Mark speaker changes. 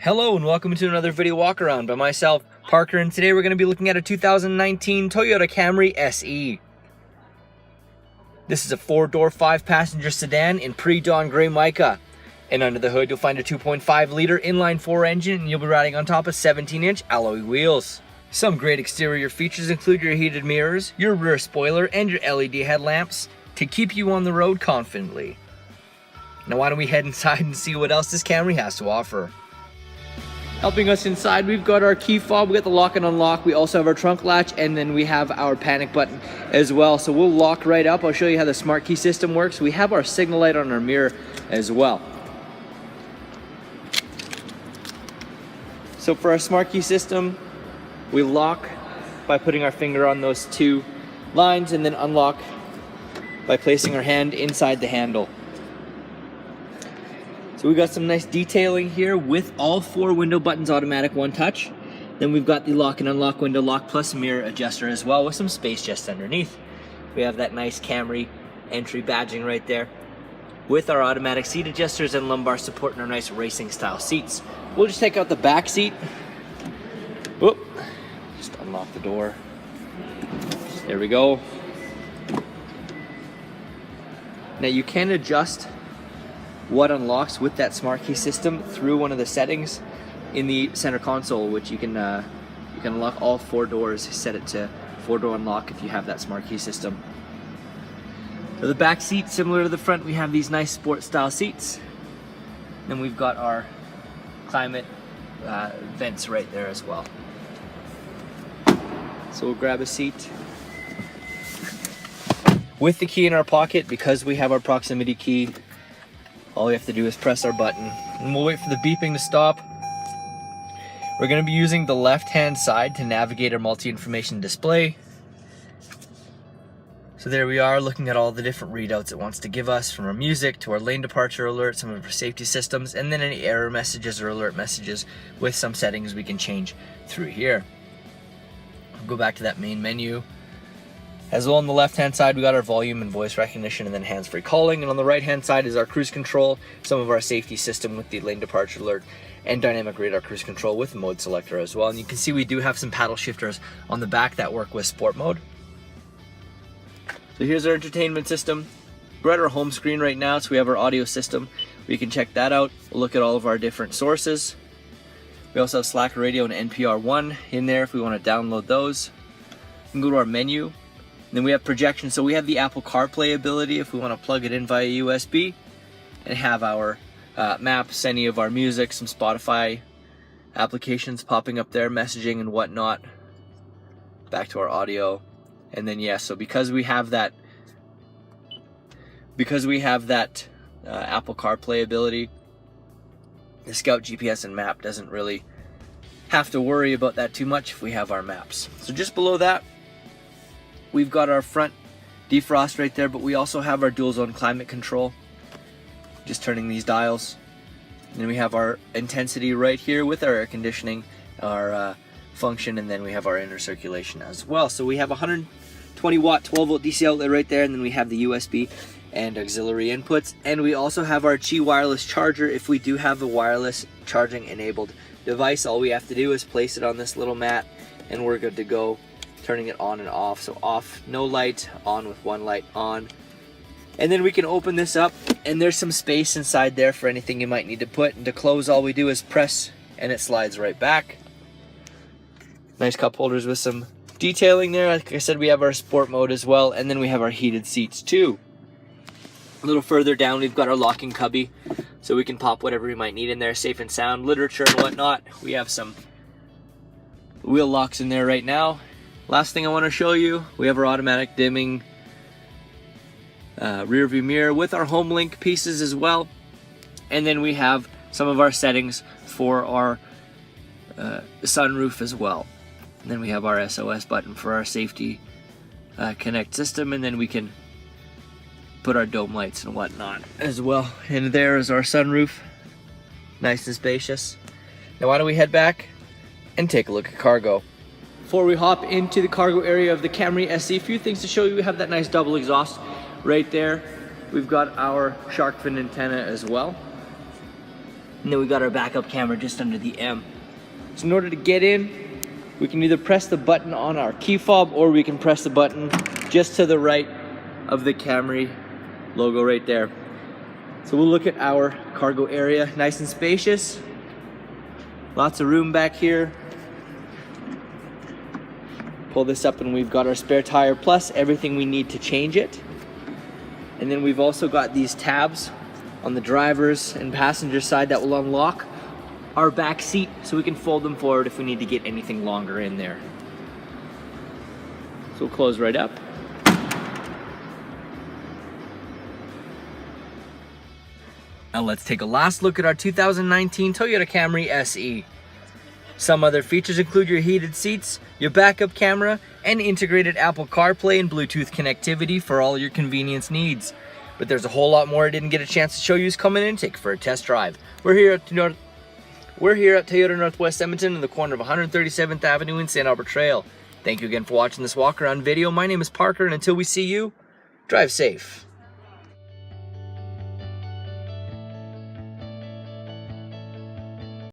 Speaker 1: Hello and welcome to another video walk around by myself, Parker, and today we're going to be looking at a 2019 Toyota Camry SE. This is a 4-door, 5-passenger sedan in pre-dawn gray mica. And under the hood you'll find a 2.5-liter inline-4 engine, and you'll be riding on top of 17-inch alloy wheels. Some great exterior features include your heated mirrors, your rear spoiler, and your LED headlamps to keep you on the road confidently. Now why don't we head inside and see what else this Camry has to offer. Helping us inside, we've got our key fob, we got the lock and unlock, we also have our trunk latch, and then we have our panic button as well. So we'll lock right up. I'll show you how the smart key system works. We have our signal light on our mirror as well. So for our smart key system, we lock by putting our finger on those two lines and then unlock by placing our hand inside the handle. So we've got some nice detailing here with all 4 window buttons automatic one touch. Then we've got the lock and unlock window lock plus mirror adjuster as well with some space just underneath. We have that nice Camry entry badging right there with our automatic seat adjusters and lumbar support and our nice racing style seats. We'll just take out the back seat. Whoop. Just unlock the door. There we go. Now you can adjust what unlocks with that smart key system through one of the settings in the center console, which you can unlock all 4 doors, set it to 4-door unlock if you have that smart key system. So the back seat, similar to the front, we have these nice sport style seats. Then we've got our climate vents right there as well. So we'll grab a seat. With the key in our pocket, because we have our proximity key, all we have to do is press our button and we'll wait for the beeping to stop. We're going to be using the left-hand side to navigate our multi-information display. So there we are, looking at all the different readouts it wants to give us, from our music to our lane departure alert, some of our safety systems, and then any error messages or alert messages with some settings we can change through here. I'll go back to that main menu. As well, on the left-hand side, we got our volume and voice recognition and then hands-free calling. And on the right-hand side is our cruise control, some of our safety system with the lane departure alert, and dynamic radar cruise control with the mode selector as well. And you can see we do have some paddle shifters on the back that work with sport mode. So here's our entertainment system. We're at our home screen right now, so we have our audio system. We can check that out. We'll look at all of our different sources. We also have Slacker Radio and NPR One in there if we want to download those. We can go to our menu. And then we have projection, so we have the Apple CarPlay ability if we want to plug it in via USB and have our maps, any of our music, some Spotify applications popping up there, messaging and whatnot. Back to our audio. And then so because we have that Apple CarPlay ability, the Scout GPS and map doesn't really have to worry about that too much if we have our maps. So just below that, we've got our front defrost right there, but we also have our dual zone climate control. Just turning these dials. And then we have our intensity right here with our air conditioning, our function, and then we have our inner circulation as well. So we have 120 watt 12 volt DC outlet right there, and then we have the USB and auxiliary inputs. And we also have our Qi wireless charger if we do have a wireless charging enabled device. All we have to do is place it on this little mat and we're good to go. Turning it on and off. So off, no light, on with one light on. And then we can open this up and there's some space inside there for anything you might need to put. And to close, all we do is press and it slides right back. Nice cup holders with some detailing there. Like I said, we have our sport mode as well, and then we have our heated seats too. A little further down, we've got our locking cubby, so we can pop whatever we might need in there, safe and sound, literature and whatnot. We have some wheel locks in there right now. Last thing I want to show you, we have our automatic dimming rear view mirror with our home link pieces as well. And then we have some of our settings for our sunroof as well. And then we have our SOS button for our safety connect system, and then we can put our dome lights and whatnot as well. And there is our sunroof, nice and spacious. Now why don't we head back and take a look at cargo. Before we hop into the cargo area of the Camry SE, a few things to show you. We have that nice double exhaust right there. We've got our shark fin antenna as well. And then we got our backup camera just under the M. So in order to get in, we can either press the button on our key fob or we can press the button just to the right of the Camry logo right there. So we'll look at our cargo area, nice and spacious. Lots of room back here. Pull this up and we've got our spare tire plus everything we need to change it. And then we've also got these tabs on the driver's and passenger side that will unlock our back seat so we can fold them forward if we need to get anything longer in there. So we'll close right up. Now let's take a last look at our 2019 Toyota Camry SE. Some other features include your heated seats, your backup camera, and integrated Apple CarPlay and Bluetooth connectivity for all your convenience needs. But there's a whole lot more I didn't get a chance to show you. Come in and take for a test drive. We're here at Toyota Northwest Edmonton in the corner of 137th Avenue and St. Albert Trail. Thank you again for watching this walk around video. My name is Parker, and until we see you, drive safe.